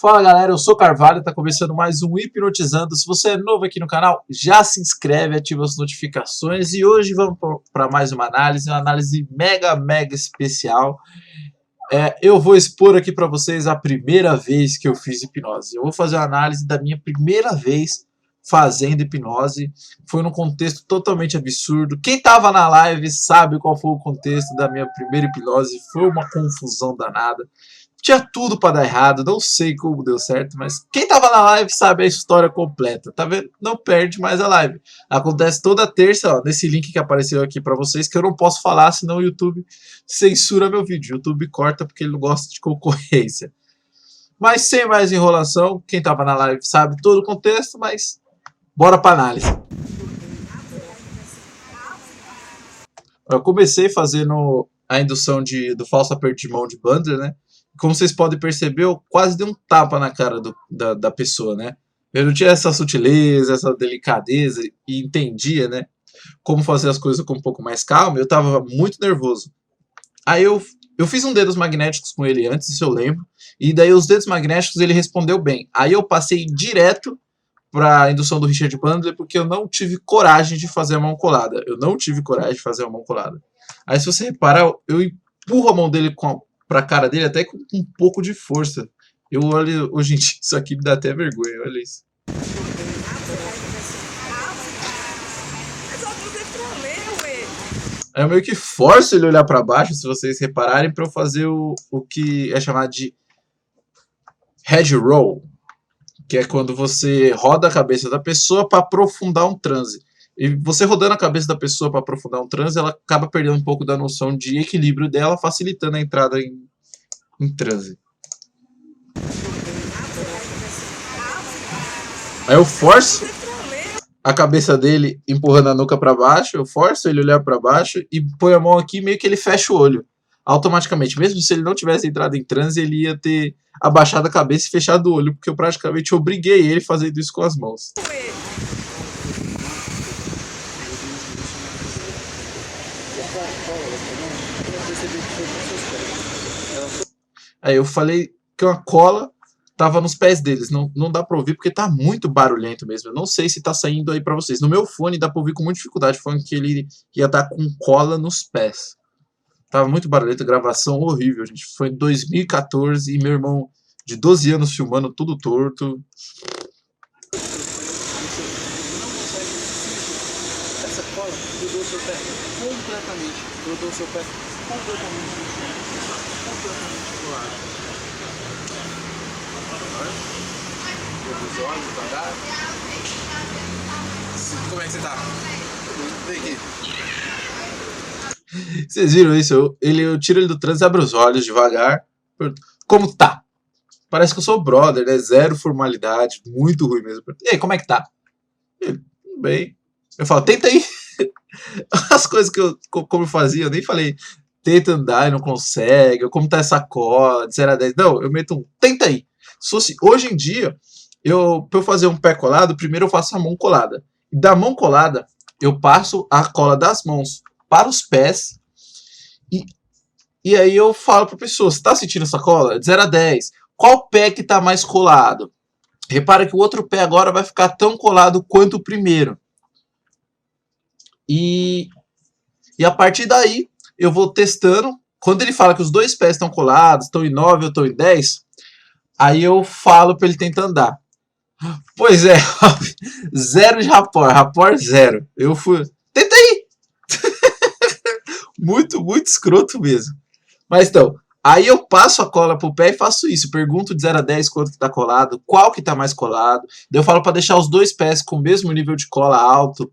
Fala galera, eu sou Carvalho, tá começando mais um Hipnotizando. Se você é novo aqui no canal, já se inscreve, ativa as notificações e hoje vamos para mais uma análise mega especial. Eu vou expor aqui para vocês a primeira vez que eu fiz hipnose. Eu vou fazer uma análise da minha primeira vez fazendo hipnose. Foi num contexto totalmente absurdo. Quem tava na live sabe qual foi o contexto da minha primeira hipnose. Foi uma confusão danada. Tinha tudo para dar errado, não sei como deu certo, mas quem tava na live sabe a história completa, tá vendo? Não perde mais a live. Acontece toda terça, ó, nesse link que apareceu aqui para vocês, que eu não posso falar, senão o YouTube censura meu vídeo. O YouTube corta porque ele não gosta de concorrência. Mas sem mais enrolação, quem tava na live sabe todo o contexto, mas bora para análise. Eu comecei fazendo a indução do falso aperto de mão de Bandler, né? Como vocês podem perceber, eu quase dei um tapa na cara da pessoa, né? Eu não tinha essa sutileza, essa delicadeza e entendia, né? Como fazer as coisas com um pouco mais calma. Eu tava muito nervoso. Aí eu fiz um dedos magnéticos com ele antes, isso eu lembro. E daí os dedos magnéticos ele respondeu bem. Aí eu passei direto para a indução do Richard Bandler porque eu não tive coragem de fazer a mão colada. Aí se você reparar, eu empurro a mão dele pra cara dele até com um pouco de força. Eu olho, hoje em dia, isso aqui me dá até vergonha, olha isso. Eu meio que forço ele a olhar pra baixo, se vocês repararem, pra eu fazer o que é chamado de head roll, que é quando você roda a cabeça da pessoa para aprofundar um transe. E você rodando a cabeça da pessoa para aprofundar um transe, ela acaba perdendo um pouco da noção de equilíbrio dela, facilitando a entrada em transe. Aí eu forço a cabeça dele empurrando a nuca para baixo, eu forço ele olhar para baixo e põe a mão aqui, meio que ele fecha o olho automaticamente. Mesmo se ele não tivesse entrado em transe, ele ia ter abaixado a cabeça e fechado o olho, porque eu praticamente obriguei ele fazendo isso com as mãos. Aí eu falei que uma cola tava nos pés deles. Não dá pra ouvir porque tá muito barulhento mesmo. Eu não sei se tá saindo aí pra vocês. No meu fone dá pra ouvir com muita dificuldade, falando que ele ia estar com cola nos pés. Tava muito barulhento, gravação horrível, gente. Foi em 2014 e meu irmão de 12 anos filmando tudo torto. Essa cola grudou o seu pé completamente. Grudou o seu pé completamente colado. Os olhos, devagar. Como é que você tá? Vem aqui. Vocês viram isso? Eu tiro ele do transe, abro os olhos devagar. Como tá? Parece que eu sou brother, né? Zero formalidade, muito ruim mesmo. E aí, como é que tá? Tudo bem. Eu falo, tenta aí. As coisas que como eu fazia, eu nem falei, tenta andar e não consegue, ou como tá essa cola, de 0 a 10. Não, eu meto um, tenta aí. Hoje em dia, pra eu fazer um pé colado, primeiro eu faço a mão colada. Da mão colada, eu passo a cola das mãos para os pés e aí eu falo pra pessoa, você tá sentindo essa cola? De 0 a 10. Qual pé que tá mais colado? Repara que o outro pé agora vai ficar tão colado quanto o primeiro. E a partir daí, eu vou testando. Quando ele fala que os dois pés estão colados, estão em 9 ou estão em 10, aí eu falo para ele tentar andar. Pois é, zero de rapport zero. Eu fui, tenta aí! muito escroto mesmo. Mas então, aí eu passo a cola pro pé e faço isso. Pergunto de 0 a 10 quanto que tá colado, qual que tá mais colado. Daí eu falo para deixar os dois pés com o mesmo nível de cola alto.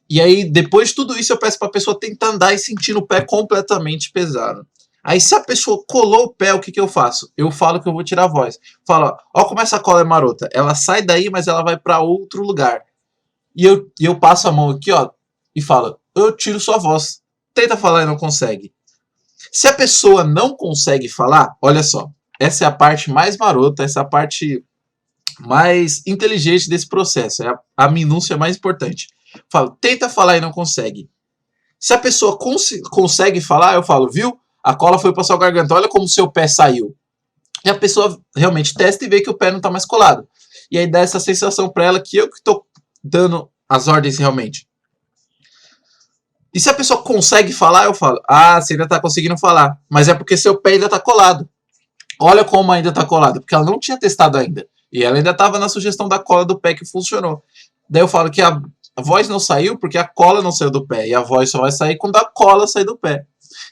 E aí, depois de tudo isso, eu peço pra pessoa tentar andar e sentir o pé completamente pesado. Aí, se a pessoa colou o pé, o que eu faço? Eu falo que eu vou tirar a voz. Falo, ó como essa cola é marota. Ela sai daí, mas ela vai pra outro lugar. E eu passo a mão aqui, ó, e falo, eu tiro sua voz. Tenta falar e não consegue. Se a pessoa não consegue falar, olha só, essa é a parte mais marota, essa é a parte mais inteligente desse processo, é a minúcia mais importante. Falo, tenta falar e não consegue. Se a pessoa consegue falar, eu falo, viu? A cola foi para sua garganta, olha como seu pé saiu. E a pessoa realmente testa e vê que o pé não tá mais colado. E aí dá essa sensação pra ela que eu que tô dando as ordens realmente. E se a pessoa consegue falar, eu falo, ah, você ainda tá conseguindo falar. Mas é porque seu pé ainda tá colado. Olha como ainda tá colado, porque ela não tinha testado ainda. E ela ainda tava na sugestão da cola do pé que funcionou. Daí eu falo que a voz não saiu porque a cola não saiu do pé. E a voz só vai sair quando a cola sair do pé.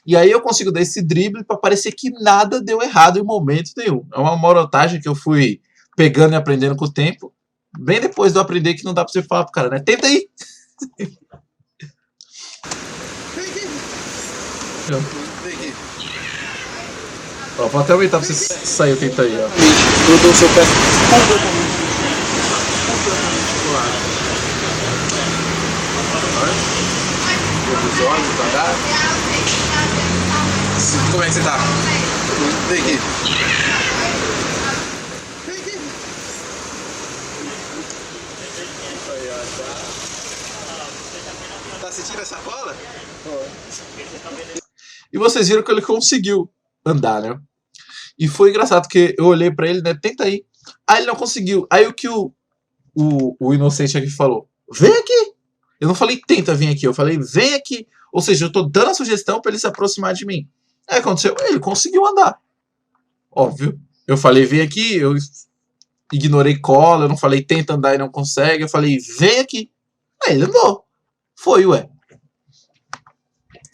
E aí eu consigo dar esse drible pra parecer que nada deu errado em momento nenhum. É uma morotagem que eu fui pegando e aprendendo com o tempo. Bem depois de eu aprender que não dá pra você falar pro cara, né? Tenta aí! Vem aqui. Ó, vou até aumentar pra você sair o tenta aí, ó. Grudou o seu pé completamente colado. Os olhos, devagar. Como é que você tá? Vem aqui. Vem aqui. Aí, ó, tá sentindo essa cola? E vocês viram que ele conseguiu andar, né? E foi engraçado, porque eu olhei pra ele, né? Tenta aí. Aí ele não conseguiu. Aí o que o inocente aqui falou? Vem aqui! Eu não falei tenta vir aqui, eu falei vem aqui. Ou seja, eu tô dando a sugestão pra ele se aproximar de mim. Aí aconteceu, ele conseguiu andar. Óbvio. Eu falei vem aqui, eu ignorei cola, eu não falei tenta andar e não consegue. Eu falei vem aqui. Aí ele andou. Foi, ué.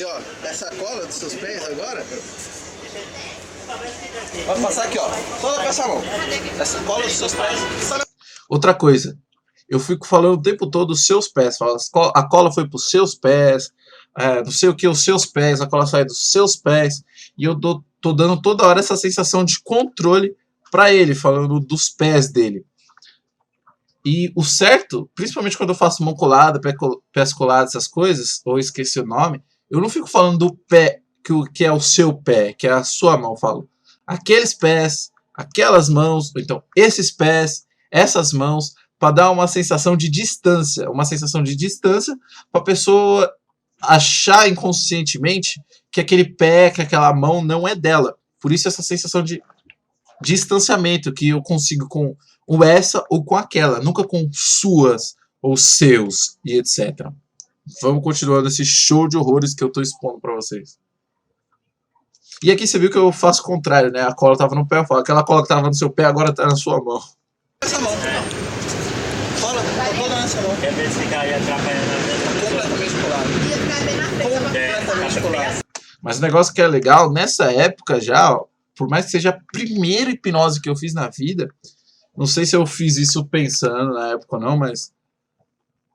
E, ó, essa cola dos seus pés agora vai passar aqui, ó. Cola com essa mão. Essa cola dos seus pés. Outra coisa, eu fico falando o tempo todo os seus pés. A cola foi pros seus pés, não sei o que, os seus pés, a cola sai dos seus pés. E eu tô dando toda hora essa sensação de controle pra ele, falando dos pés dele. E o certo, principalmente quando eu faço mão colada, pés colados, essas coisas, ou esqueci o nome, eu não fico falando do pé, que é o seu pé, que é a sua mão. Eu falo aqueles pés, aquelas mãos, ou então esses pés, essas mãos, para dar uma sensação de distância. Uma sensação de distância para a pessoa achar inconscientemente que aquele pé, que aquela mão não é dela. Por isso essa sensação de distanciamento que eu consigo com o essa ou com aquela, nunca com suas ou seus e etc. Vamos continuando esse show de horrores que eu tô expondo pra vocês. E aqui você viu que eu faço o contrário, né? A cola tava no pé, eu falo, aquela cola que tava no seu pé agora tá na sua mão. Essa mão. Cola, tá toda nessa mão. Quer ver se cai atrapalhando a Completamente colado. Completamente colado. Mas o negócio que é legal, nessa época já, ó, por mais que seja a primeira hipnose que eu fiz na vida, não sei se eu fiz isso pensando na época ou não, mas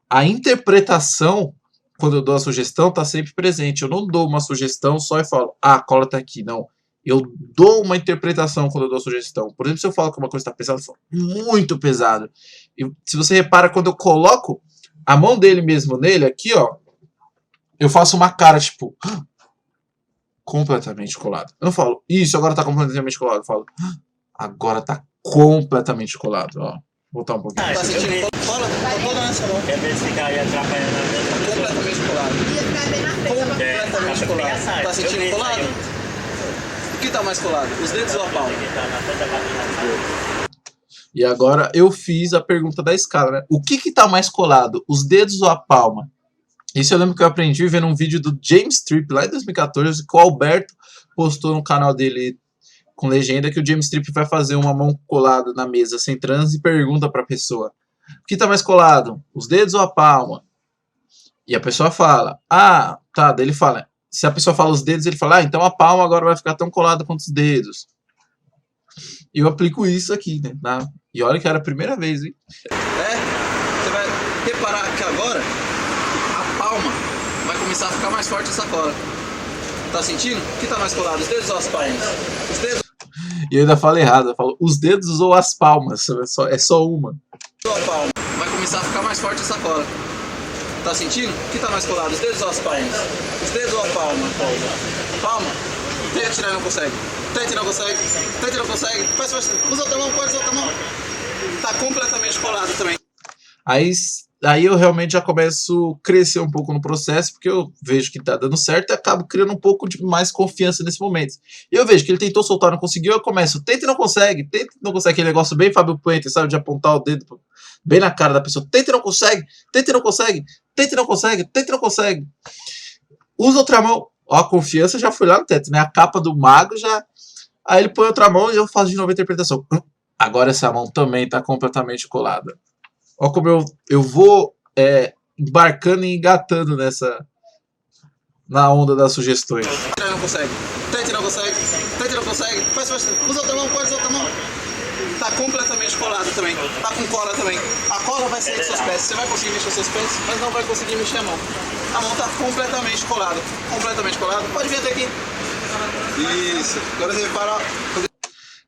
a interpretação, quando eu dou a sugestão, tá sempre presente. Eu não dou uma sugestão só e falo, ah, a cola tá aqui. Não. Eu dou uma interpretação quando eu dou a sugestão. Por exemplo, se eu falo que uma coisa tá pesada, eu falo, muito pesado. E se você repara, quando eu coloco a mão dele mesmo nele, aqui, ó, eu faço uma cara, tipo, completamente colado. Eu não falo, isso, agora tá completamente colado. Eu falo, agora tá completamente colado, ó. Voltar um pouquinho. Tá sentindo cola? Tá toda nessa mão. Quer ver se cai atrapalhando a Completamente colado. Completamente colado. Tá sentindo colado? O que tá mais colado? Os dedos ou a palma? E agora eu fiz a pergunta da escala, né? O que tá mais colado? Os dedos ou a palma? Isso eu lembro que eu aprendi vendo um vídeo do James Tripp lá em 2014, que o Alberto postou no canal dele com legenda, que o James Tripp vai fazer uma mão colada na mesa sem transe e pergunta pra pessoa: o que tá mais colado? Os dedos ou a palma? E a pessoa fala, ah, tá, daí ele fala, se a pessoa fala os dedos, ele fala, ah, então a palma agora vai ficar tão colada quanto os dedos. E eu aplico isso aqui, né? E olha que era a primeira vez, hein? Você vai reparar que agora a palma vai começar a ficar mais forte essa cola. Tá sentindo? O que tá mais colado? Os dedos ou as palmas? Os dedos E eu ainda falo errado, eu falo os dedos ou as palmas, é só uma. ou a palma? Vai começar a ficar mais forte essa cola. Tá sentindo? O que tá mais colado? Os dedos ou as palmas? Os dedos ou a palma? Palma. Tenta tirar e não consegue. Tenta e não consegue. Tenta e não consegue. Faz. Usa outra mão, pode usar outra mão. Tá completamente colado também. Aí Aí eu realmente já começo a crescer um pouco no processo, porque eu vejo que tá dando certo e acabo criando um pouco de mais confiança nesse momento. E eu vejo que ele tentou soltar, não conseguiu, eu começo, tenta e não consegue, aquele negócio bem Fábio Puente, sabe, de apontar o dedo bem na cara da pessoa, tenta e não consegue, tenta e não consegue, tenta e não consegue, tenta e não consegue. Usa outra mão, ó, a confiança já foi lá no teto, né, a capa do mago já... Aí ele põe outra mão e eu faço de novo a interpretação. Agora essa mão também tá completamente colada. Olha como eu vou embarcando e engatando na onda das sugestões. Tenta e não consegue. Tenta e não consegue. Tenta e não consegue. Faz, usa outra mão, pode usar outra mão. Tá completamente colado também. Tá com cola também. A cola vai sair dos seus pés. Você vai conseguir mexer os seus pés, mas não vai conseguir mexer a mão. A mão tá completamente colada. Completamente colada. Pode vir até aqui. Isso. Agora você repara.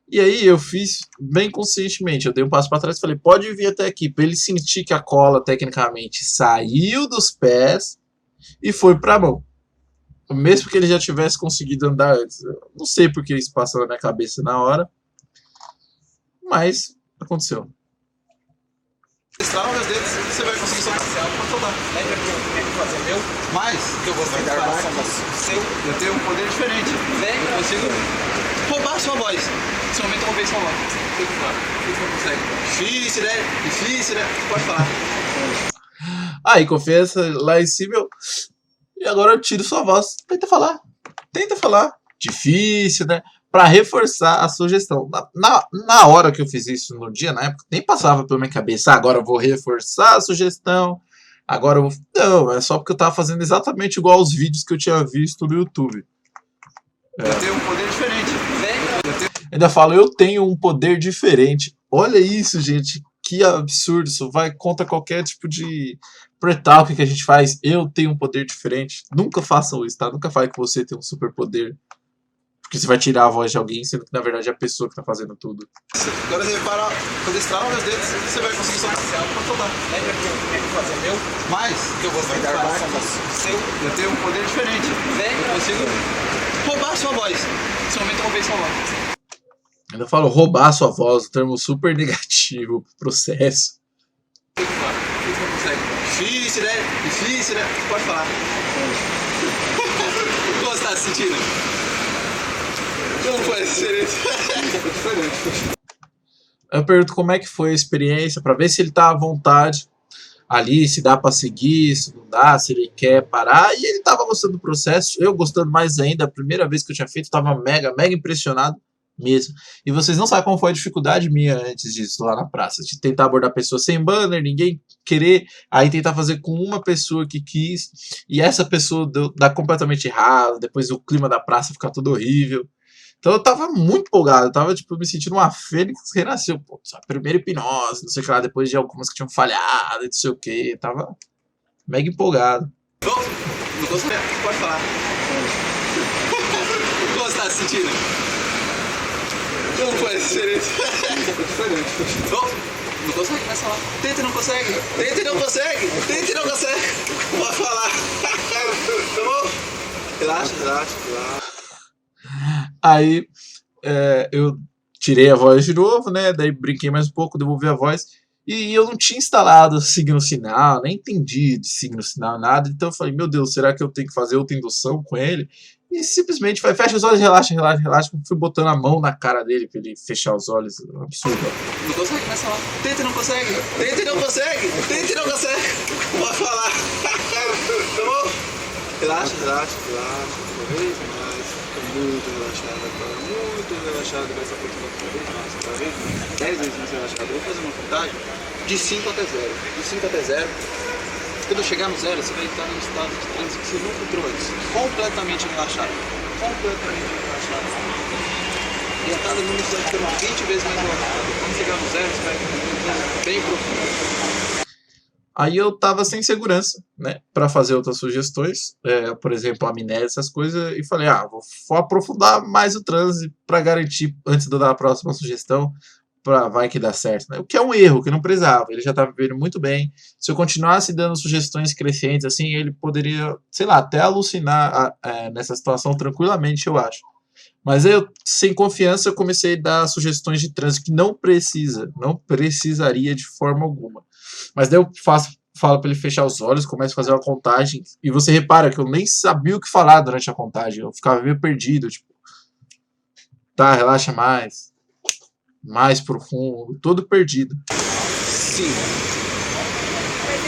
E aí eu fiz bem conscientemente, eu dei um passo para trás e falei, pode vir até aqui, para ele sentir que a cola tecnicamente saiu dos pés e foi para a mão. Mesmo que ele já tivesse conseguido andar antes. Eu não sei porque isso passou na minha cabeça na hora, mas aconteceu. Estrala meus dedos, você vai conseguir soltar. Pode soltar. Lembra que eu tenho que fazer meu? Mas, que eu vou dar seu. Eu tenho um poder diferente. Eu consigo roubar sua voz. Nesse momento eu roubei sua voz. O que eu consegue? Difícil, né? Difícil, né? Pode falar. Aí, confiança lá em cima, e agora eu tiro sua voz. Tenta falar. Tenta falar. Difícil, né? Para reforçar a sugestão. Na hora que eu fiz isso no dia, na época, nem passava pela minha cabeça. Agora eu vou reforçar a sugestão. Agora eu vou... Não, é só porque eu tava fazendo exatamente igual aos vídeos que eu tinha visto no YouTube. Eu tenho um poder diferente. Ainda falo, eu tenho um poder diferente. Olha isso, gente. Que absurdo. Isso vai contra qualquer tipo de pre-talk que a gente faz. Eu tenho um poder diferente. Nunca façam isso, tá? Nunca fale que você tem um superpoder. Porque você vai tirar a voz de alguém, sendo que na verdade é a pessoa que tá fazendo tudo. Agora você repara, quando estrala meus dedos, você vai conseguir soltar. Pode soltar. Lembra que eu tenho que fazer meu? Mas, que eu vou dar seu. Eu tenho um poder diferente. Eu consigo roubar sua voz. Nesse momento eu roubei sua voz. Ainda falo roubar sua voz, um termo super negativo pro processo. O que eu consegue? Difícil, né? Difícil, né? Pode falar. Como você tá se sentindo? Como foi essa experiência? Eu pergunto como é que foi a experiência, pra ver se ele tá à vontade ali, se dá pra seguir, se não dá, se ele quer parar. E ele tava gostando do processo, eu gostando mais ainda. A primeira vez que eu tinha feito, tava mega impressionado mesmo. E vocês não sabem como foi a dificuldade minha antes disso lá na praça, de tentar abordar a pessoa sem banner, ninguém querer, aí tentar fazer com uma pessoa que quis, e essa pessoa dá completamente errado, depois o clima da praça fica todo horrível. Então eu tava muito empolgado, eu tava tipo, me sentindo uma fênix que renasceu. Pô, a primeira hipnose, não sei o que lá, depois de algumas que tinham falhado, não sei o que, tava mega empolgado. Não consegue? Pode falar. Como você tá se sentindo? Como foi essa experiência? Não consegue? Vai falar. Tenta e não consegue. Tenta e não consegue. Tenta e não consegue. Pode falar. Tá bom? Relaxa. Aí eu tirei a voz de novo, né? Daí brinquei mais um pouco, devolvi a voz. E eu não tinha instalado signo sinal, nem entendi de signo sinal, nada. Então eu falei, meu Deus, será que eu tenho que fazer outra indução com ele? E simplesmente falei, fecha os olhos, relaxa. Fui botando a mão na cara dele pra ele fechar os olhos. Absurdo. Não consegue? Vai falar. Tenta e não consegue. Tenta e não consegue. Tenta e não consegue. Pode falar. Tá bom? Relaxa. Cada vez mais. Muito relaxado agora, muito relaxado, vai essa coisa cada vez mais, 10 vezes mais relaxado. Eu vou fazer uma contagem de 5 até 0. De 5 até 0. Quando eu chegar no 0, você vai estar num estado de transe que você nunca entrou antes. Completamente relaxado. E a cada número você vai ficando 20 vezes mais relaxado. Quando chegar no 0, você vai ficando bem profundo. Aí eu tava sem segurança, né, para fazer outras sugestões, por exemplo, amnésia, essas coisas, e falei, vou aprofundar mais o transe para garantir, antes de eu dar a próxima sugestão, vai que dá certo, né? O que é um erro, que não precisava, ele já tava vivendo muito bem. Se eu continuasse dando sugestões crescentes, assim, ele poderia, sei lá, até alucinar nessa situação tranquilamente, eu acho. Mas eu, sem confiança, eu comecei a dar sugestões de transe que não precisaria de forma alguma. Mas daí eu falo pra ele fechar os olhos, começo a fazer uma contagem, e você repara que eu nem sabia o que falar durante a contagem, eu ficava meio perdido, tipo, tá, relaxa mais, mais profundo, todo perdido. 5.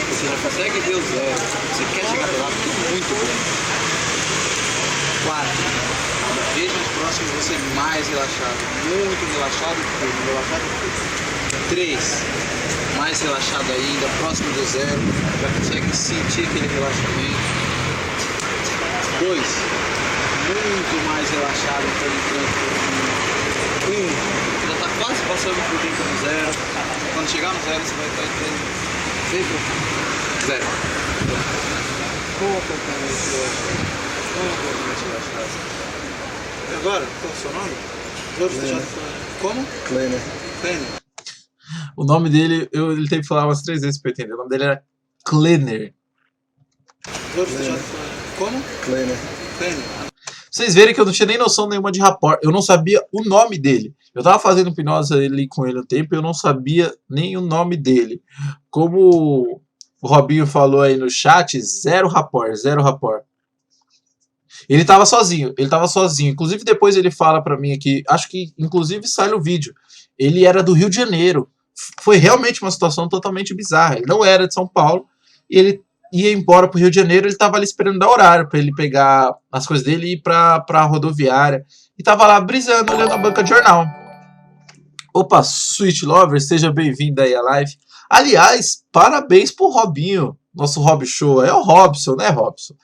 Você já consegue ver o 0. Você quer chegar lá, porque é muito bom. 4. Cada vez mais próximo de você, mais relaxado. Muito relaxado, muito relaxado. 3. Mais relaxado ainda, próximo do 0. Já consegue sentir aquele relaxamento. 2. Muito mais relaxado, então entrando. 1. Já está quase passando por dentro do 0. Quando chegar no 0, você vai estar entrando bem profundo. 0. Completamente relaxado. Completamente relaxado. E agora, qual é o seu nome? Como? Kleiner. Kleiner. O nome dele, ele teve que falar umas 3 vezes pra eu entender. O nome dele era Kleiner. Como? Kleiner. Kleiner. Vocês verem que eu não tinha nem noção nenhuma de rapport. Eu não sabia o nome dele. Eu tava fazendo hipnose ali com ele um tempo e eu não sabia nem o nome dele. Como o Robinho falou aí no chat, zero rapport. Ele tava sozinho. Inclusive depois ele fala pra mim aqui, acho que inclusive sai no vídeo. Ele era do Rio de Janeiro. Foi realmente uma situação totalmente bizarra. Ele não era de São Paulo e ele ia embora pro Rio de Janeiro. Ele tava ali esperando dar horário pra ele pegar as coisas dele e ir pra rodoviária. E tava lá brisando, olhando a banca de jornal. Opa, Sweet Lover, seja bem-vindo aí à live. Aliás, parabéns pro Robinho, nosso Rob Show. É o Robson, né, Robson?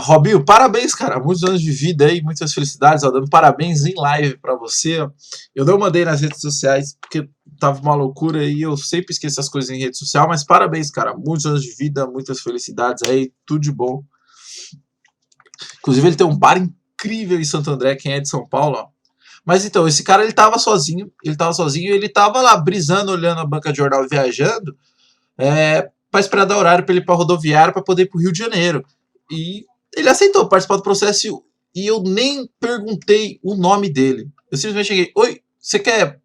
Robinho, parabéns, cara. Muitos anos de vida aí, muitas felicidades. Ó, dando parabéns em live pra você. Eu não mandei nas redes sociais porque tava uma loucura e eu sempre esqueço as coisas em rede social, mas parabéns, cara. Muitos anos de vida, muitas felicidades aí, tudo de bom. Inclusive, ele tem um bar incrível em Santo André, quem é de São Paulo, ó. Mas então, esse cara, ele tava sozinho e ele tava lá brisando, olhando a banca de jornal, viajando, pra esperar dar horário pra ele ir pra rodoviária pra poder ir pro Rio de Janeiro. E ele aceitou participar do processo e eu nem perguntei o nome dele. Eu simplesmente cheguei, oi, você quer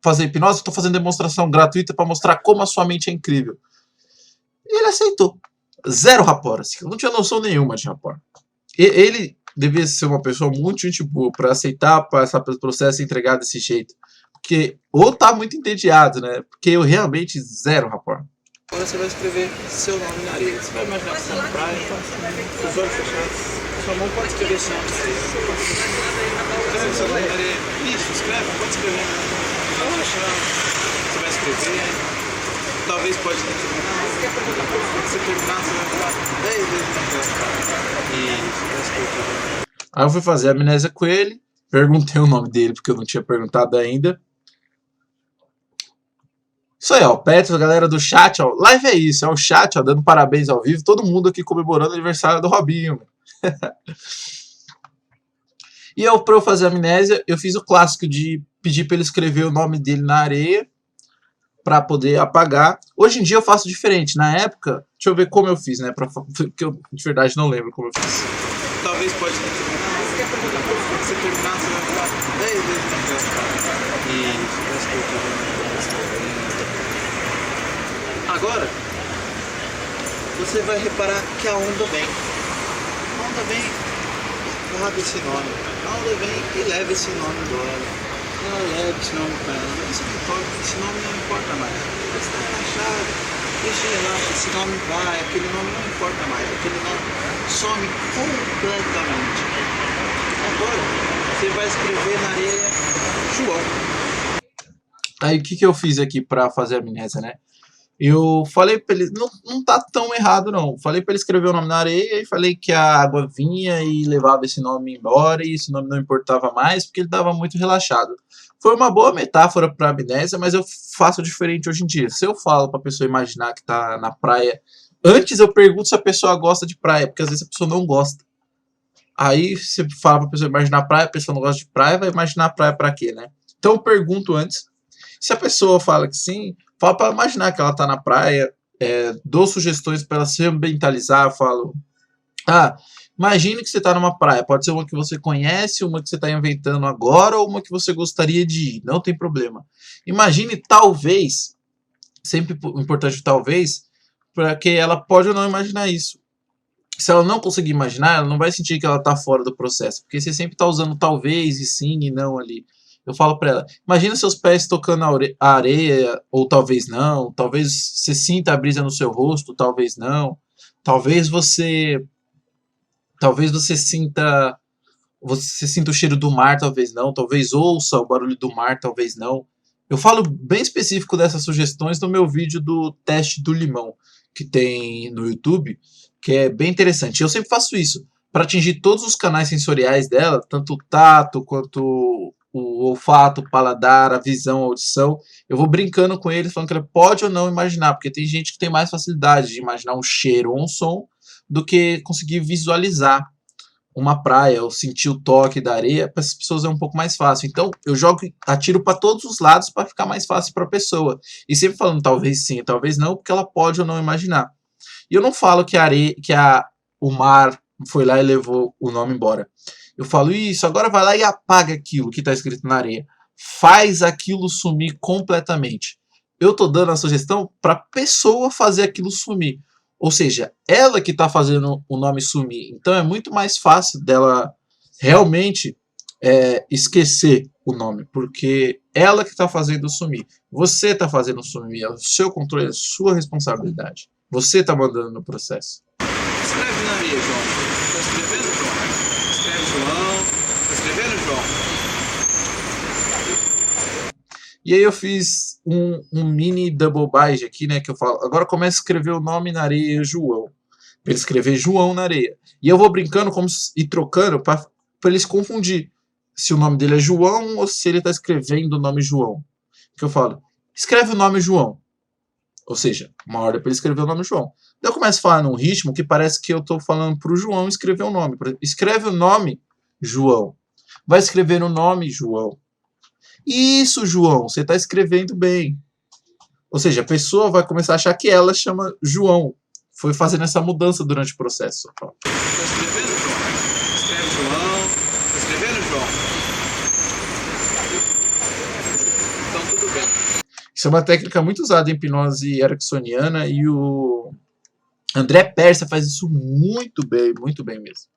fazer hipnose? Eu tô fazendo demonstração gratuita pra mostrar como a sua mente é incrível. E ele aceitou. Zero rapport, assim, eu não tinha noção nenhuma de rapport. Ele devia ser uma pessoa muito gente boa pra aceitar passar pelo processo e entregar desse jeito. Porque, ou tá muito entediado, né? Porque eu realmente zero rapport. Agora você vai escrever seu nome na areia. Você vai imaginar que você está na praia, com os olhos fechados. Sua mão pode escrever seu nome. Escreve seu nome na areia. Isso, escreve, pode escrever. Relaxa. Você vai escrever. Talvez pode ter que terminar. Quando você terminar, você vai falar 10 vezes na tela. Isso, vai escrever. Aí eu fui fazer a amnésia com ele, perguntei o nome dele, porque eu não tinha perguntado ainda. Isso aí, ó, Petros, galera do chat, ó, live é isso, é o chat, ó, dando parabéns ao vivo, todo mundo aqui comemorando o aniversário do Robinho. E pra eu fazer a amnésia, eu fiz o clássico de pedir pra ele escrever o nome dele na areia, pra poder apagar. Hoje em dia eu faço diferente, na época, deixa eu ver como eu fiz, né, porque eu de verdade não lembro como eu fiz. Talvez pode ter que terminar. Quando você terminar, você vai falar 10 vezes na tela. Isso, vai escrever. Agora, você vai reparar que a onda vem. A onda vem, guarda esse nome. A onda vem e leva esse nome embora. Ela leva esse nome para ela. Mas isso não importa, esse nome não importa mais. Você está relaxado, deixa relaxa, esse nome vai, aquele nome não importa mais. Aquele nome some completamente. Agora, você vai escrever na areia João. Aí o que eu fiz aqui pra fazer a amnésia, né? Eu falei pra ele, não tá tão errado não, falei pra ele escrever o nome na areia e falei que a água vinha e levava esse nome embora e esse nome não importava mais porque ele tava muito relaxado. Foi uma boa metáfora pra amnésia, mas eu faço diferente hoje em dia. Se eu falo pra pessoa imaginar que tá na praia, antes eu pergunto se a pessoa gosta de praia, porque às vezes a pessoa não gosta. Aí você fala pra pessoa imaginar praia, a pessoa não gosta de praia, vai imaginar praia pra quê, né? Então eu pergunto antes. Se a pessoa fala que sim, fala para imaginar que ela tá na praia, dou sugestões para ela se ambientalizar, falo, imagine que você tá numa praia, pode ser uma que você conhece, uma que você tá inventando agora, ou uma que você gostaria de ir, não tem problema. Imagine, talvez, sempre importante talvez, porque ela pode ou não imaginar isso. Se ela não conseguir imaginar, ela não vai sentir que ela tá fora do processo, porque você sempre tá usando talvez e sim e não ali. Eu falo pra ela, imagina seus pés tocando a areia, ou talvez não, talvez você sinta a brisa no seu rosto, talvez não, talvez você sinta o cheiro do mar, talvez não, talvez ouça o barulho do mar, talvez não. Eu falo bem específico dessas sugestões no meu vídeo do teste do limão, que tem no YouTube, que é bem interessante. Eu sempre faço isso, para atingir todos os canais sensoriais dela, tanto o tato, quanto o olfato, o paladar, a visão, a audição. Eu vou brincando com eles, falando que ela pode ou não imaginar, porque tem gente que tem mais facilidade de imaginar um cheiro ou um som do que conseguir visualizar uma praia ou sentir o toque da areia. Para essas pessoas é um pouco mais fácil. Então eu atiro para todos os lados para ficar mais fácil para a pessoa. E sempre falando talvez sim, talvez não, porque ela pode ou não imaginar. E eu não falo que o mar foi lá e levou o nome embora. Eu falo isso, agora vai lá e apaga aquilo que está escrito na areia. Faz aquilo sumir completamente. Eu estou dando a sugestão para a pessoa fazer aquilo sumir. Ou seja, ela que está fazendo o nome sumir. Então é muito mais fácil dela realmente esquecer o nome, porque ela que está fazendo sumir. Você está fazendo sumir, é o seu controle, é a sua responsabilidade. Você está mandando no processo. Escreve na areia, João. Tá escrevendo, João? Escreve João. Tá escrevendo, João? E aí eu fiz um mini double bind aqui, né, que eu falo, agora começa a escrever o nome na areia João. Para ele escrever João na areia. E eu vou brincando e trocando para ele se confundir. Se o nome dele é João ou se ele está escrevendo o nome João. Que eu falo, escreve o nome João. Ou seja, uma ordem para ele escrever o nome João. Daí eu começo a falar num ritmo que parece que eu estou falando para o João escrever o nome. Escreve o nome João. Vai escrever o nome João. Isso, João, você está escrevendo bem. Ou seja, a pessoa vai começar a achar que ela chama João. Foi fazendo essa mudança durante o processo. Tá escrevendo, João? Escreve João. Tá escrevendo, João? Então tudo bem. Isso é uma técnica muito usada em hipnose ericksoniana e o André Persa faz isso muito bem mesmo.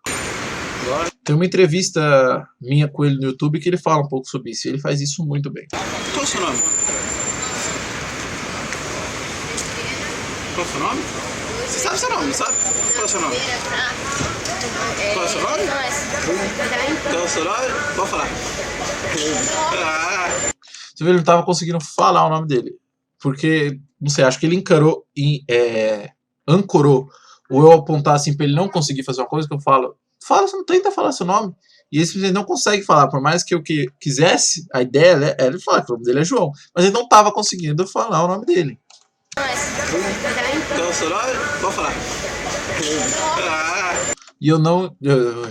Tem uma entrevista minha com ele no YouTube que ele fala um pouco sobre isso. Ele faz isso muito bem. Qual é o seu nome? Qual é o seu nome? Você sabe o seu nome, não sabe? Qual é o seu nome? Qual é o seu nome? Qual é o seu nome? Pode falar. Você vê, ele não estava conseguindo falar o nome dele. Porque, não sei, acho que ele ancorou. Ou eu apontar assim para ele não conseguir fazer uma coisa que eu falo. Fala, você não tenta falar seu nome. E ele não consegue falar, por mais que eu quisesse, a ideia era ele falar que o nome dele é João. Mas ele não estava conseguindo falar o nome dele. Qual é o seu nome? Pode falar. E eu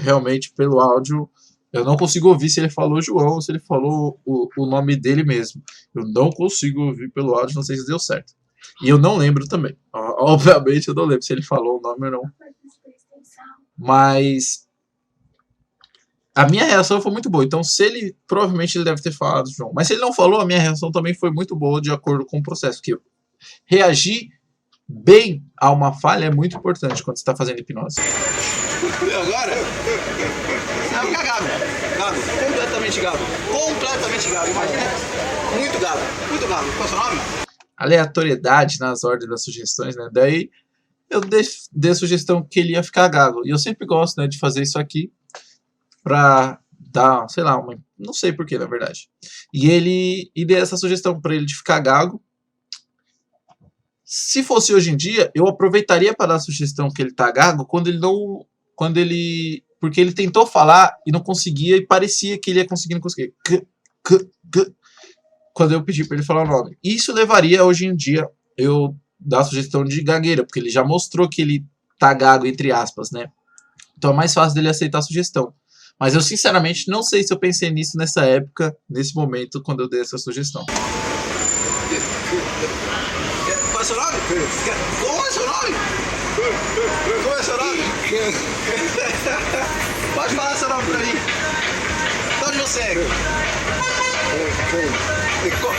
realmente, pelo áudio, eu não consigo ouvir se ele falou João ou se ele falou o nome dele mesmo. Eu não consigo ouvir pelo áudio, não sei se deu certo. E eu não lembro também. Obviamente eu não lembro se ele falou o nome ou não. Mas a minha reação foi muito boa. Então, provavelmente ele deve ter falado João. Mas se ele não falou, a minha reação também foi muito boa de acordo com o processo. Porque reagir bem a uma falha é muito importante quando você está fazendo hipnose. E agora? Você vai ficar gago. Gago. Completamente gago. Completamente gago. Imagina. Muito gago. Muito gago. Qual é o seu nome? Aleatoriedade nas ordens das sugestões, né? Daí eu dei a sugestão que ele ia ficar gago. E eu sempre gosto, né, de fazer isso aqui pra dar, sei lá, não sei porquê, na verdade. E dei essa sugestão pra ele de ficar gago. Se fosse hoje em dia, eu aproveitaria para dar a sugestão que ele tá gago porque ele tentou falar e não conseguia e parecia que ele ia conseguir, não conseguia. Quando eu pedi para ele falar o nome. Isso levaria hoje em dia eu dar a sugestão de gagueira, porque ele já mostrou que ele tá gago, entre aspas, né? Então é mais fácil dele aceitar a sugestão. Mas eu sinceramente não sei se eu pensei nisso nessa época, nesse momento, quando eu dei essa sugestão. Qual é o seu nome? Como é o seu nome? Como é o seu nome? Pode falar seu nome pra mim. De onde você é?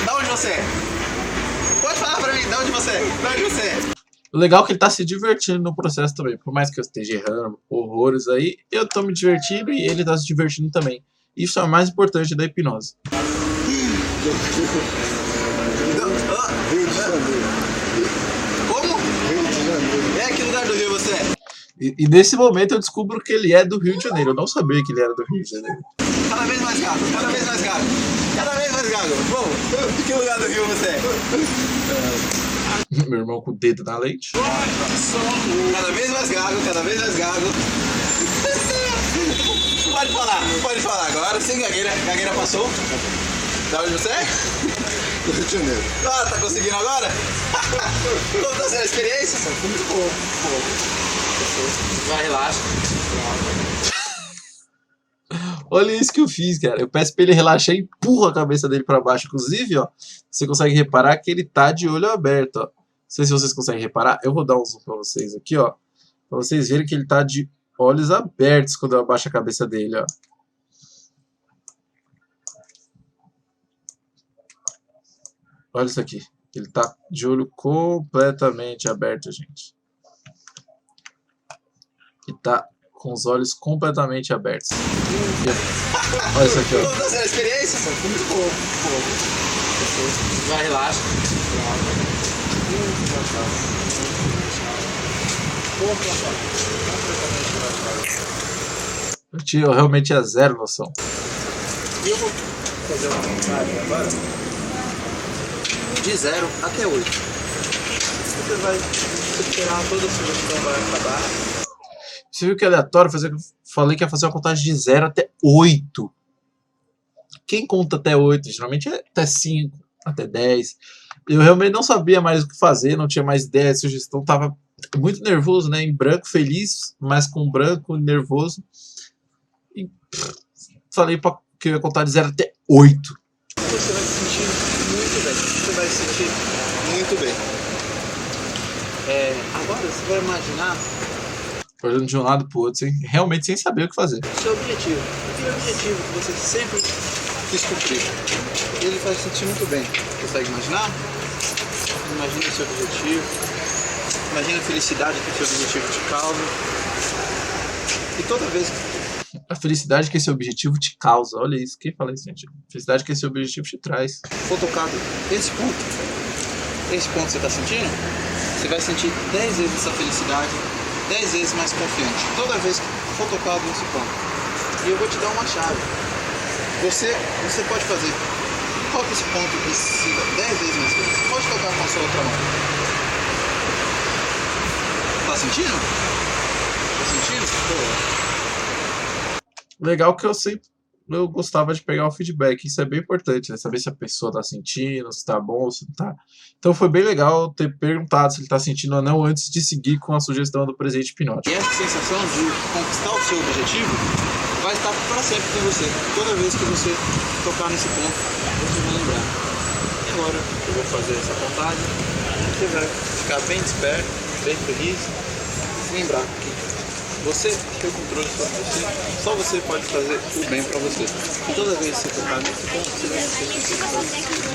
Da onde você é? Pode falar Fala pra mim, de onde você é? De onde você é? O legal é que ele tá se divertindo no processo também. Por mais que eu esteja errando horrores aí, eu tô me divertindo e ele tá se divertindo também. Isso é o mais importante da hipnose. Como? É, que lugar do Rio você é? E nesse momento eu descubro que ele é do Rio de Janeiro. Eu não sabia que ele era do Rio de Janeiro. Cada vez mais gago, cada vez mais gago. Cada vez mais gago. Bom, de que lugar do Rio você é? Meu irmão com o dedo na lente. Cada vez mais gago, cada vez mais gago. Pode falar agora, sem gagueira. Gagueira passou. Da onde você é? Do Rio de Janeiro. Ah, tá conseguindo agora? Como tá sendo a experiência? Muito bom. Vai, relaxa. Olha isso que eu fiz, cara. Eu peço pra ele relaxar e empurro a cabeça dele pra baixo. Inclusive, ó, você consegue reparar que ele tá de olho aberto, ó. Não sei se vocês conseguem reparar. Eu vou dar um zoom pra vocês aqui, ó. Pra vocês verem que ele tá de olhos abertos quando eu abaixo a cabeça dele, ó. Olha isso aqui. Ele tá de olho completamente aberto, gente. E tá com os olhos completamente abertos. Olha isso aqui, ó. Como tá sendo a experiência? Muito bom. Vai, relaxa. Eu realmente tinha zero noção. E eu vou fazer uma contagem agora. De 0 até 8. Você vai superar toda a sugestão, vai acabar. Você viu que é aleatório? Falei que ia fazer uma contagem de 0 até 8. Quem conta até 8? Geralmente é até 5, até 10. Eu realmente não sabia mais o que fazer, não tinha mais ideia de sugestão. Tava muito nervoso, né? Em branco, feliz, mas com branco, nervoso. E falei que eu ia contar de 0 até 8. Você vai se sentir muito bem. Você vai se sentir muito bem. Agora você vai imaginar Olhando de um lado pro outro, realmente sem saber o que fazer. o seu objetivo. Aquele objetivo que você sempre quis cumprir. Ele vai se sentir muito bem. Consegue imaginar? Imagina o seu objetivo. Imagina a felicidade que o seu objetivo te causa. E toda vez que A felicidade que esse objetivo te causa. Olha isso, quem fala isso, gente? A felicidade que esse objetivo te traz. for tocado esse ponto que você está sentindo, você vai sentir 10 vezes essa felicidade, 10 vezes mais confiante, toda vez que for tocado nesse ponto. E eu vou te dar uma chave. Você pode fazer, toca esse ponto que siga 10 vezes mais feliz. Pode tocar com a sua outra mão. Tá sentindo? Tá sentindo? Pô. Legal que eu gostava de pegar o feedback, isso é bem importante, né? Saber se a pessoa tá sentindo, se tá bom, se não tá. Então foi bem legal ter perguntado se ele tá sentindo ou não antes de seguir com a sugestão do presente hipnótico. E essa sensação de conquistar o seu objetivo vai estar para sempre com você. Toda vez que você tocar nesse ponto, você vai lembrar. E agora eu vou fazer essa contagem. Você vai ficar bem desperto, bem feliz. E lembrar que você tem o controle sobre você. Só você pode fazer o bem para você. E toda vez que você tocar nesse ponto, você vai se sentir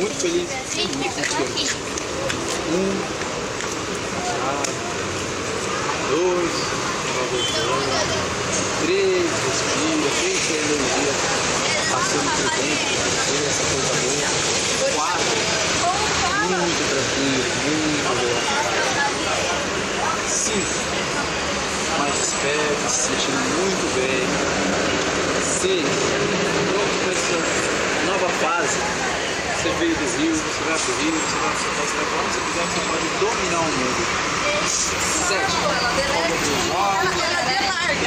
muito feliz e muito confiante. 2, 3, respira, deixa a energia passando por dentro de você, essa coisa boa. 4, muito tranquilo, muito boa. 5, mais desperto, se sentindo muito bem. 6, pronto para essa nova fase. Você veio do Rio, você vai pro Rio, você vai estar onde você quiser, você pode dominar o mundo. 7,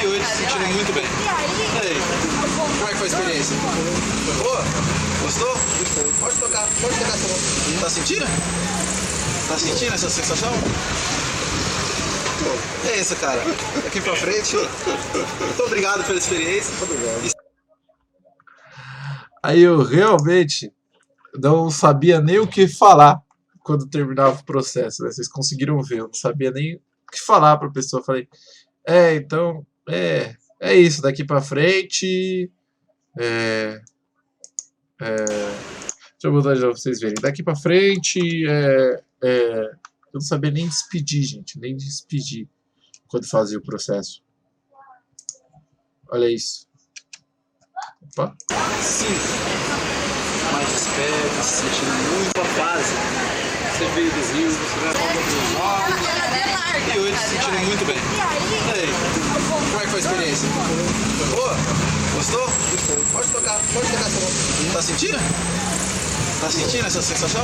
e 8, se sentindo muito bem. E aí, como é que foi a experiência? Foi boa? Gostou? Gostou. Pode tocar essa mão. Tá sentindo? Tá sentindo essa sensação? É isso, cara. Daqui pra frente. Muito obrigado pela experiência. Obrigado. Aí eu realmente não sabia nem o que falar quando terminava o processo, né? Vocês conseguiram ver, eu não sabia nem o que falar pra pessoa. Falei, então, é isso, daqui pra frente, deixa eu botar de novo pra vocês verem. Daqui pra frente, eu não sabia nem despedir, gente. Nem despedir quando fazia o processo. Olha isso. Opa. Sim. Mais esperto, se sentindo muito a fase. Você veio dos rios, você vai para os novos. E hoje se sentindo muito bem. E aí? Como é que foi a experiência? Foi boa? Gostou? Pode tocar essa mão. Tá sentindo? Tá sentindo essa sensação?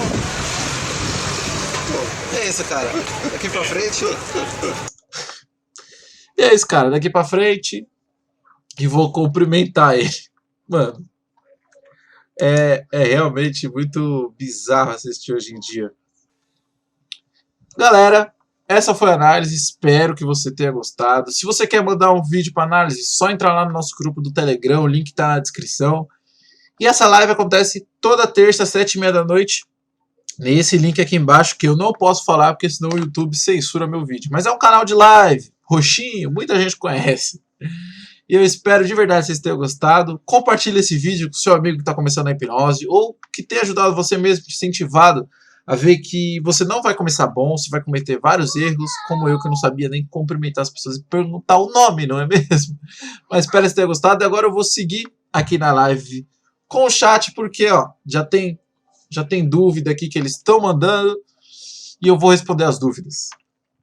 É isso, cara. Daqui pra frente. E é isso, cara. Daqui pra frente. E vou cumprimentar ele. Mano. É realmente muito bizarro assistir hoje em dia. Galera, essa foi a análise. Espero que você tenha gostado. Se você quer mandar um vídeo para análise, só entrar lá no nosso grupo do Telegram. O link tá na descrição. E essa live acontece toda terça, às 7h30 da noite. Nesse link aqui embaixo, que eu não posso falar, porque senão o YouTube censura meu vídeo. Mas é um canal de live, roxinho, muita gente conhece. E eu espero de verdade que vocês tenham gostado. Compartilhe esse vídeo com o seu amigo que está começando a hipnose, ou que tenha ajudado você mesmo, incentivado a ver que você não vai começar bom, você vai cometer vários erros, como eu que não sabia nem cumprimentar as pessoas e perguntar o nome, não é mesmo? Mas espero que vocês tenham gostado. E agora eu vou seguir aqui na live com o chat, porque ó, já tem dúvida aqui que eles estão mandando e eu vou responder as dúvidas.